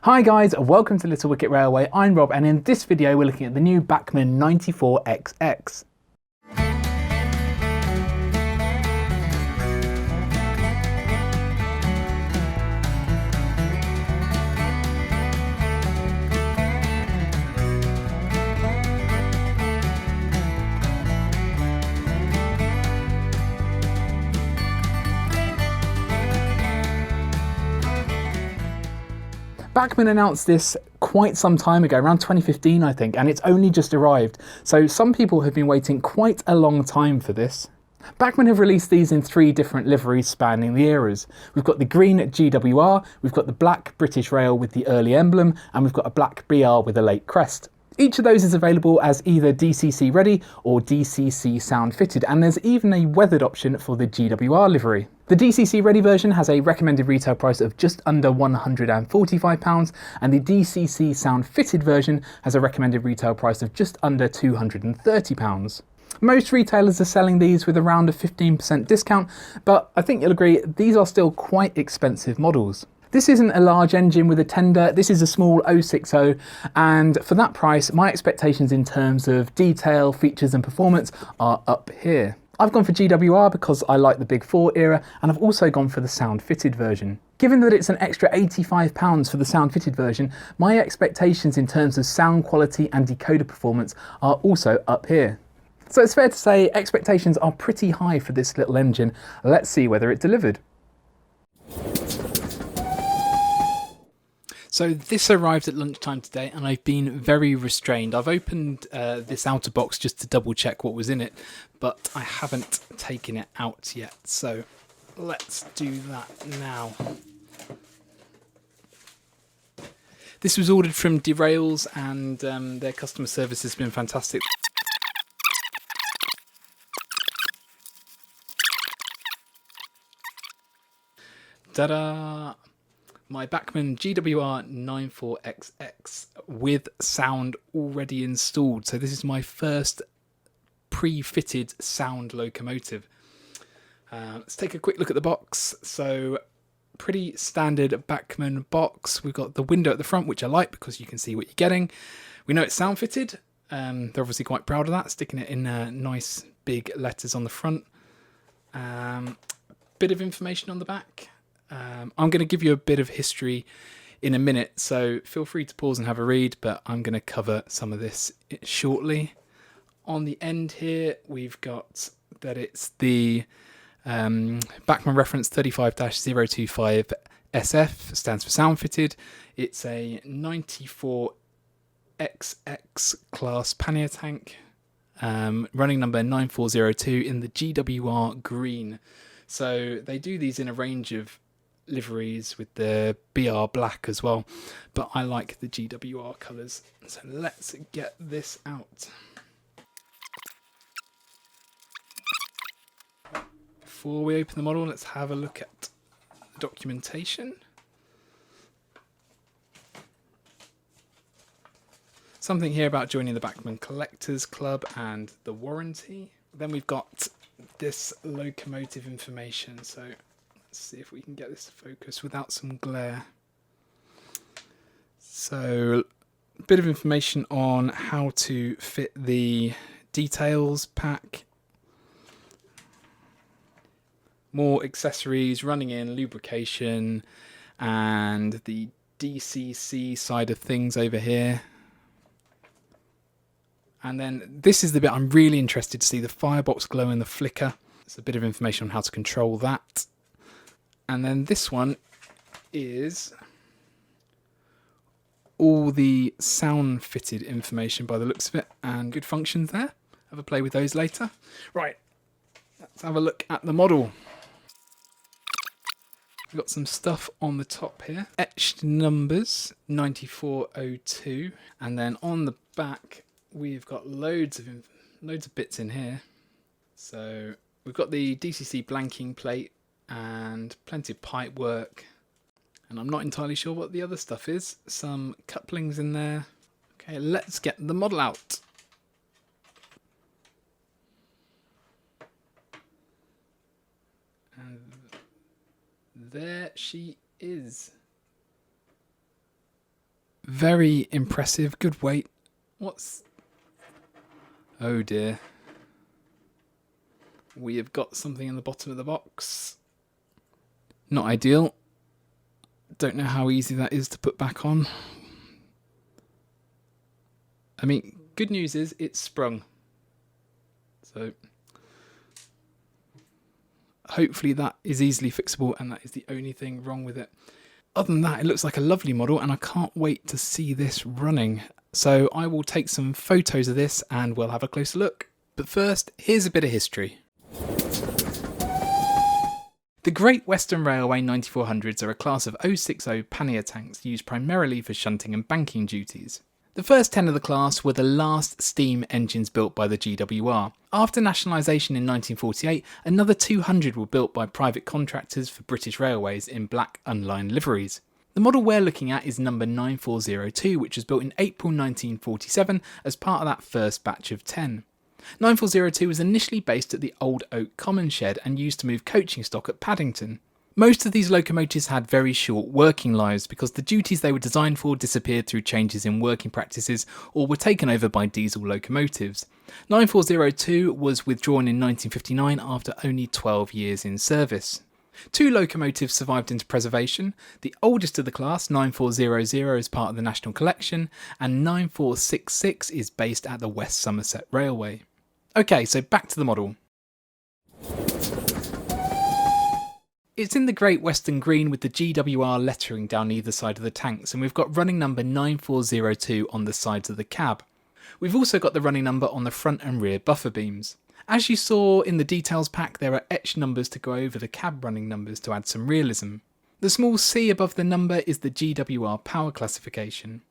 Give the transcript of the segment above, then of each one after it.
Hi guys, welcome to Little Wicket Railway. I'm Rob, and in this video we're looking at the new Bachmann 94xx. Bachmann announced this quite some time ago, around 2015 I think, and it's only just arrived. So some people have been waiting quite a long time for this. Bachmann have released these in 3 different liveries spanning the eras. We've got the green GWR, we've got the black British Rail with the early emblem, and we've got a black BR with a late crest. Each of those is available as either DCC ready or DCC sound fitted, and there's even a weathered option for the GWR livery. The DCC ready version has a recommended retail price of just under £145, and the DCC sound fitted version has a recommended retail price of just under £230. Most retailers are selling these with around a 15% discount, but I think you'll agree these are still quite expensive models. This isn't a large engine with a tender, this is a small 060, and for that price my expectations in terms of detail, features and performance are up here. I've gone for GWR because I like the Big 4 era, and I've also gone for the sound fitted version. Given that it's an extra £85 for the sound fitted version, my expectations in terms of sound quality and decoder performance are also up here. So it's fair to say expectations are pretty high for this little engine. Let's see whether it delivered. So this arrived at lunchtime today and I've been very restrained. I've opened this outer box just to double check what was in it, but I haven't taken it out yet. So let's do that now. This was ordered from Derails, and their customer service has been fantastic. Ta-da! My Bachmann GWR 94xx with sound already installed. So this is my first pre-fitted sound locomotive. Let's take a quick look at the box. So pretty standard Bachmann box. We've got the window at the front, which I like because you can see what you're getting. We know it's sound fitted. They're obviously quite proud of that, sticking it in nice big letters on the front. Bit of information on the back. I'm going to give you a bit of history in a minute, so feel free to pause and have a read, but I'm going to cover some of this shortly. On the end here, we've got that it's the Bachmann reference 35-025 SF, stands for sound fitted. It's a 94xx class pannier tank, running number 9402 in the GWR green. So they do these in a range of liveries with the BR black as well, but I like the GWR colours. So let's get this out. Before we open the model, let's have a look at the documentation. Something here about joining the Bachmann Collectors Club and the warranty. Then we've got this locomotive information, so let's see if we can get this to focus without some glare. So a bit of information on how to fit the details pack, more accessories, running in, lubrication, and the DCC side of things over here. And then this is the bit I'm really interested to see, the firebox glow and the flicker. It's a bit of information on how to control that. And then this one is all the sound fitted information by the looks of it, and good functions there. Have a play with those later. Right, let's have a look at the model. We've got some stuff on the top here. Etched numbers, 9402. And then on the back, we've got loads of bits in here. So we've got the DCC blanking plate and plenty of pipe work. And I'm not entirely sure what the other stuff is. Some couplings in there. Okay, let's get the model out. And there she is. Very impressive, good weight. What's... Oh dear. We have got something in the bottom of the box. Not ideal. Don't know how easy that is to put back on. I mean, good news is it's sprung. So hopefully that is easily fixable, and that is the only thing wrong with it. Other than that, it looks like a lovely model, and I can't wait to see this running. So I will take some photos of this and we'll have a closer look. But first, here's a bit of history. The Great Western Railway 9400s are a class of 060 pannier tanks used primarily for shunting and banking duties. The first 10 of the class were the last steam engines built by the GWR. After nationalisation in 1948, another 200 were built by private contractors for British Railways in black unlined liveries. The model we're looking at is number 9402, which was built in April 1947 as part of that first batch of 10. 9402 was initially based at the Old Oak Common Shed and used to move coaching stock at Paddington. Most of these locomotives had very short working lives because the duties they were designed for disappeared through changes in working practices or were taken over by diesel locomotives. 9402 was withdrawn in 1959 after only 12 years in service. 2 locomotives survived into preservation. The oldest of the class, 9400, is part of the National Collection, and 94xx is based at the West Somerset Railway. Okay, so back to the model. It's in the Great Western Green with the GWR lettering down either side of the tanks, and we've got running number 9402 on the sides of the cab. We've also got the running number on the front and rear buffer beams. As you saw in the details pack, there are etched numbers to go over the cab running numbers to add some realism. The small C above the number is the GWR power classification.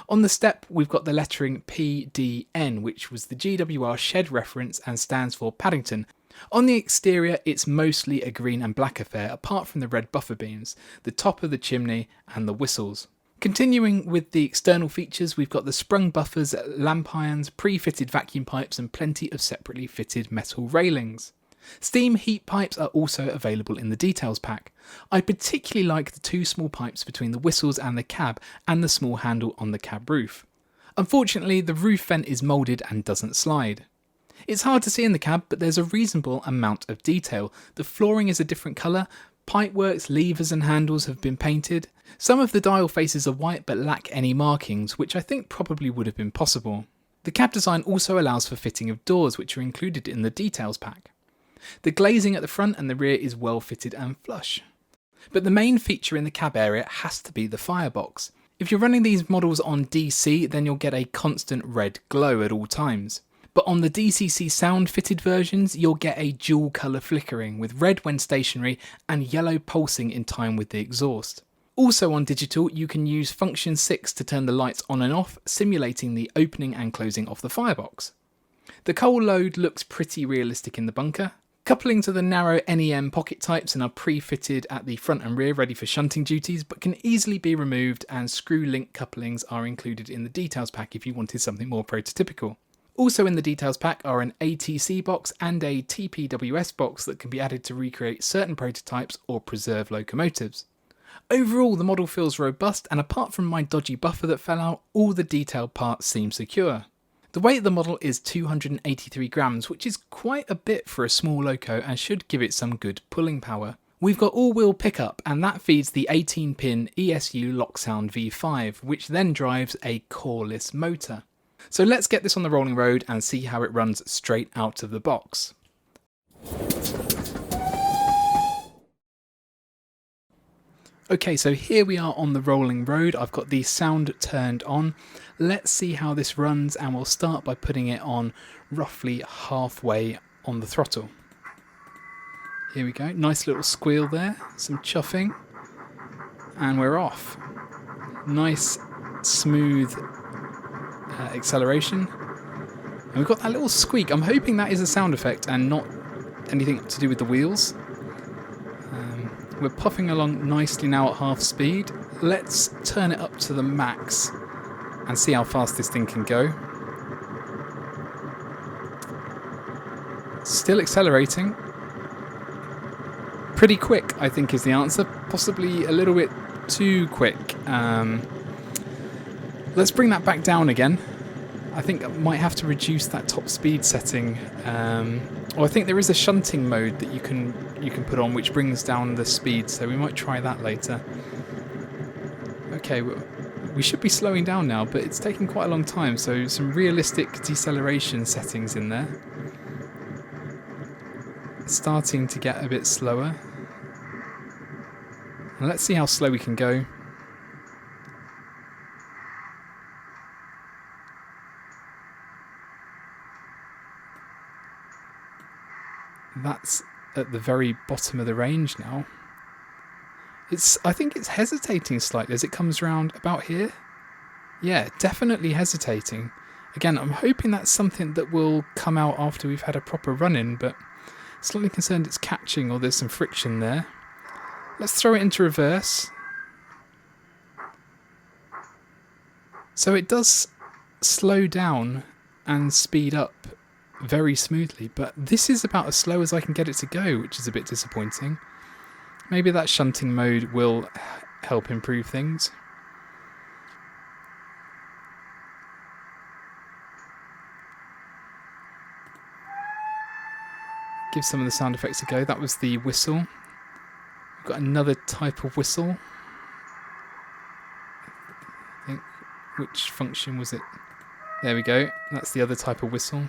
On the step, we've got the lettering PDN, which was the GWR shed reference and stands for Paddington. On the exterior, it's mostly a green and black affair, apart from the red buffer beams, the top of the chimney and the whistles. Continuing with the external features, we've got the sprung buffers, lamp irons, pre-fitted vacuum pipes and plenty of separately fitted metal railings. Steam heat pipes are also available in the details pack. I particularly like the 2 small pipes between the whistles and the cab and the small handle on the cab roof. Unfortunately, the roof vent is moulded and doesn't slide. It's hard to see in the cab, but there's a reasonable amount of detail. The flooring is a different colour, pipeworks, levers and handles have been painted. Some of the dial faces are white but lack any markings, which I think probably would have been possible. The cab design also allows for fitting of doors, which are included in the details pack. The glazing at the front and the rear is well fitted and flush. But the main feature in the cab area has to be the firebox. If you're running these models on DC, then you'll get a constant red glow at all times. But on the DCC sound fitted versions, you'll get a dual colour flickering with red when stationary and yellow pulsing in time with the exhaust. Also on digital, you can use function 6 to turn the lights on and off, simulating the opening and closing of the firebox. The coal load looks pretty realistic in the bunker. Couplings are the narrow NEM pocket types and are pre-fitted at the front and rear ready for shunting duties, but can easily be removed, and screw link couplings are included in the details pack if you wanted something more prototypical. Also in the details pack are an ATC box and a TPWS box that can be added to recreate certain prototypes or preserve locomotives. Overall, the model feels robust, and apart from my dodgy buffer that fell out, all the detailed parts seem secure. The weight of the model is 283 grams, which is quite a bit for a small loco and should give it some good pulling power. We've got all-wheel pickup, and that feeds the 18-pin ESU Locksound V5, which then drives a coreless motor. So let's get this on the rolling road and see how it runs straight out of the box. Okay, so here we are on the rolling road. I've got the sound turned on. Let's see how this runs, and we'll start by putting it on roughly halfway on the throttle. Here we go, nice little squeal there, some chuffing, and we're off. Nice, smooth acceleration. And we've got that little squeak. I'm hoping that is a sound effect and not anything to do with the wheels. We're puffing along nicely now at half speed. Let's turn it up to the max and see how fast this thing can go. Still accelerating. Pretty quick, I think, is the answer. Possibly a little bit too quick. Let's bring that back down again. I think I might have to reduce that top speed setting. Or I think there is a shunting mode that you can put on which brings down the speed, so we might try that later. Okay, we should be slowing down now, but it's taking quite a long time, so some realistic deceleration settings in there. It's starting to get a bit slower. And let's see how slow we can go. That's at the very bottom of the range now. I think it's hesitating slightly as it comes around about here. Yeah, definitely hesitating. Again, I'm hoping that's something that will come out after we've had a proper run-in, but slightly concerned it's catching or there's some friction there. Let's throw it into reverse. So it does slow down and speed up very smoothly, but this is about as slow as I can get it to go, which is a bit disappointing. Maybe that shunting mode will help improve things. Give some of the sound effects a go. That was the whistle. We've got another type of whistle. I think, which function was it? There we go. That's the other type of whistle.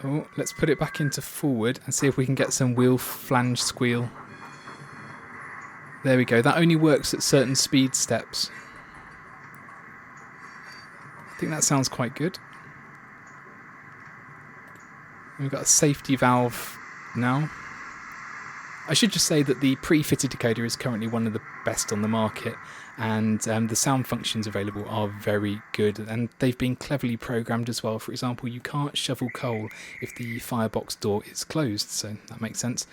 Oh, let's put it back into forward and see if we can get some wheel flange squeal. There we go. That only works at certain speed steps. I think that sounds quite good. We've got a safety valve now. I should just say that the pre-fitted decoder is currently one of the best on the market, and the sound functions available are very good, and they've been cleverly programmed as well. For example, you can't shovel coal if the firebox door is closed, so that makes sense.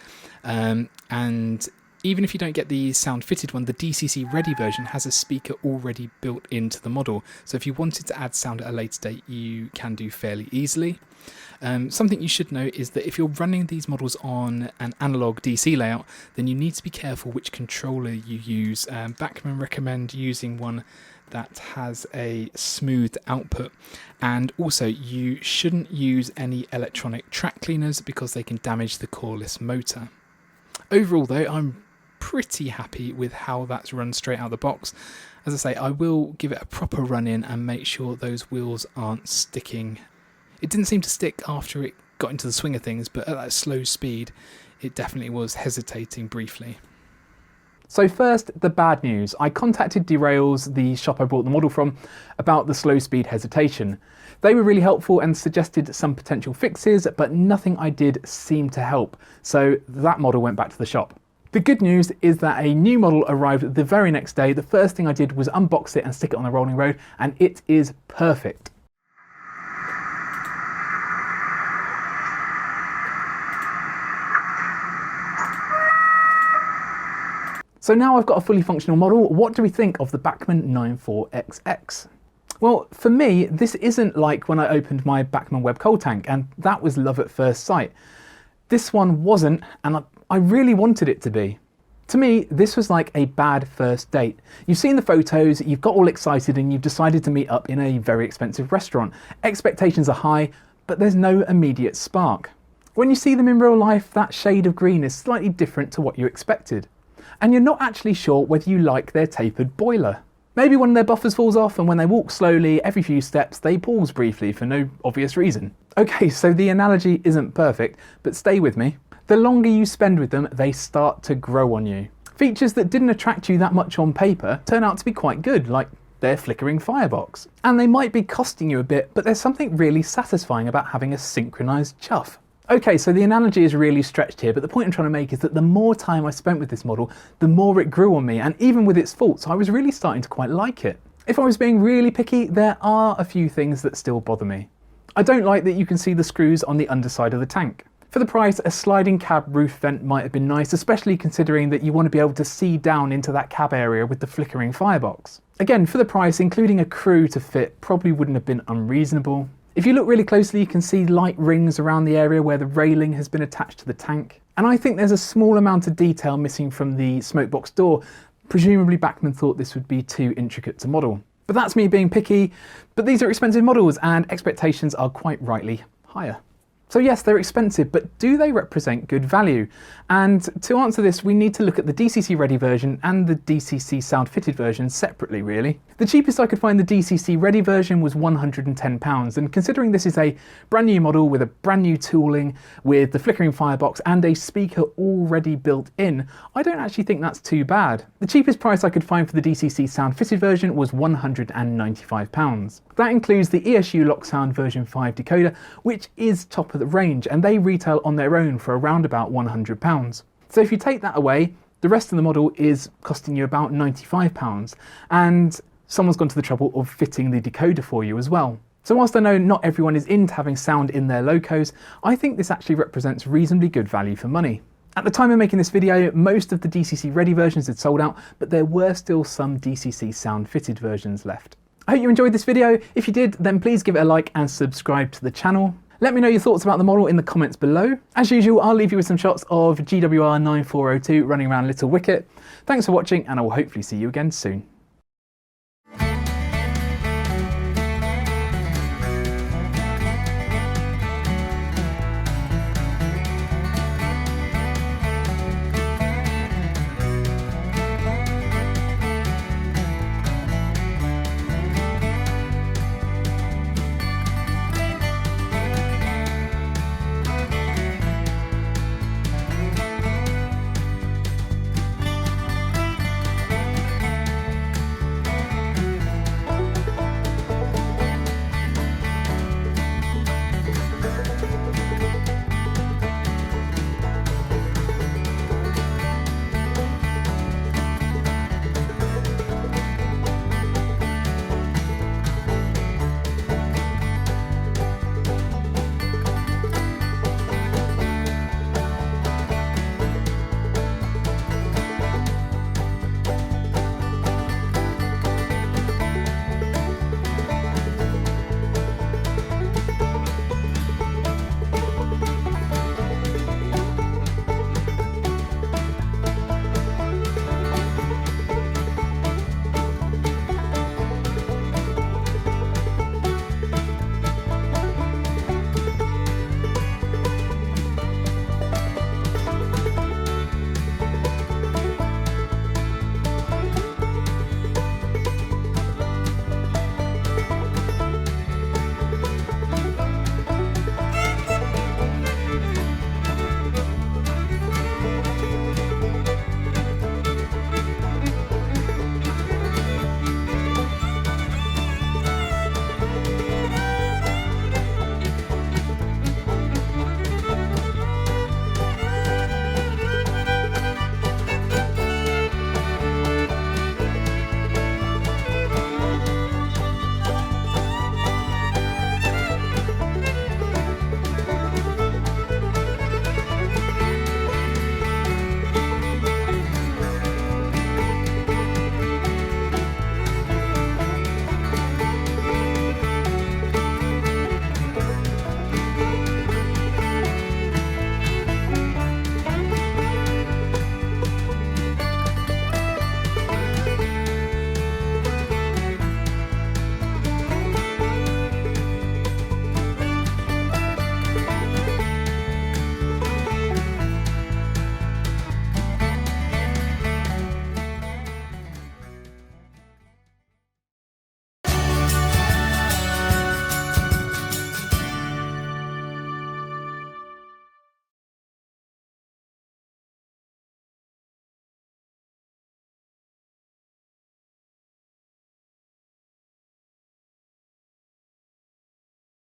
And even if you don't get the sound fitted one, the DCC ready version has a speaker already built into the model, so if you wanted to add sound at a later date, you can do fairly easily. Something you should know is that if you're running these models on an analog DC layout, then you need to be careful which controller you use. Bachmann recommend using one that has a smooth output, and also you shouldn't use any electronic track cleaners because they can damage the coreless motor. Overall though, I'm pretty happy with how that's run straight out of the box. As I say, I will give it a proper run in and make sure those wheels aren't sticking. It didn't seem to stick after it got into the swing of things, but at that slow speed, it definitely was hesitating briefly. So first, the bad news. I contacted Derails, the shop I bought the model from, about the slow speed hesitation. They were really helpful and suggested some potential fixes, but nothing I did seemed to help. So that model went back to the shop. The good news is that a new model arrived the very next day. The first thing I did was unbox it and stick it on the rolling road, and it is perfect. So now I've got a fully functional model. What do we think of the Bachmann 94xx? Well, for me, this isn't like when I opened my Bachmann web coal tank, and that was love at first sight. This one wasn't, and I really wanted it to be. To me, this was like a bad first date. You've seen the photos, you've got all excited, and you've decided to meet up in a very expensive restaurant. Expectations are high, but there's no immediate spark. When you see them in real life, that shade of green is slightly different to what you expected. And you're not actually sure whether you like their tapered boiler. Maybe one of their buffers falls off, and when they walk slowly, every few steps, they pause briefly for no obvious reason. Okay, so the analogy isn't perfect, but stay with me. The longer you spend with them, they start to grow on you. Features that didn't attract you that much on paper turn out to be quite good, like their flickering firebox. And they might be costing you a bit, but there's something really satisfying about having a synchronised chuff. Okay, so the analogy is really stretched here, but the point I'm trying to make is that the more time I spent with this model, the more it grew on me, and even with its faults, I was really starting to quite like it. If I was being really picky, there are a few things that still bother me. I don't like that you can see the screws on the underside of the tank. For the price, a sliding cab roof vent might have been nice, especially considering that you want to be able to see down into that cab area with the flickering firebox. Again, for the price, including a crew to fit probably wouldn't have been unreasonable. If you look really closely, you can see light rings around the area where the railing has been attached to the tank. And I think there's a small amount of detail missing from the smoke box door. Presumably Bachmann thought this would be too intricate to model. But that's me being picky, but these are expensive models and expectations are quite rightly higher. So yes, they're expensive, but do they represent good value? And to answer this, we need to look at the DCC ready version and the DCC sound fitted version separately, really. The cheapest I could find the DCC ready version was £110, and considering this is a brand new model with a brand new tooling, with the flickering firebox and a speaker already built in, I don't actually think that's too bad. The cheapest price I could find for the DCC sound fitted version was £195. That includes the ESU Lock Sound version 5 decoder, which is top of the range, and they retail on their own for around about £100. So if you take that away, the rest of the model is costing you about £95, and someone's gone to the trouble of fitting the decoder for you as well. So whilst I know not everyone is into having sound in their locos, I think this actually represents reasonably good value for money. At the time of making this video, most of the DCC ready versions had sold out, but there were still some DCC sound fitted versions left. I hope you enjoyed this video. If you did, then please give it a like and subscribe to the channel. Let me know your thoughts about the model in the comments below. As usual, I'll leave you with some shots of GWR 9402 running around Little Wicket. Thanks for watching, and I will hopefully see you again soon.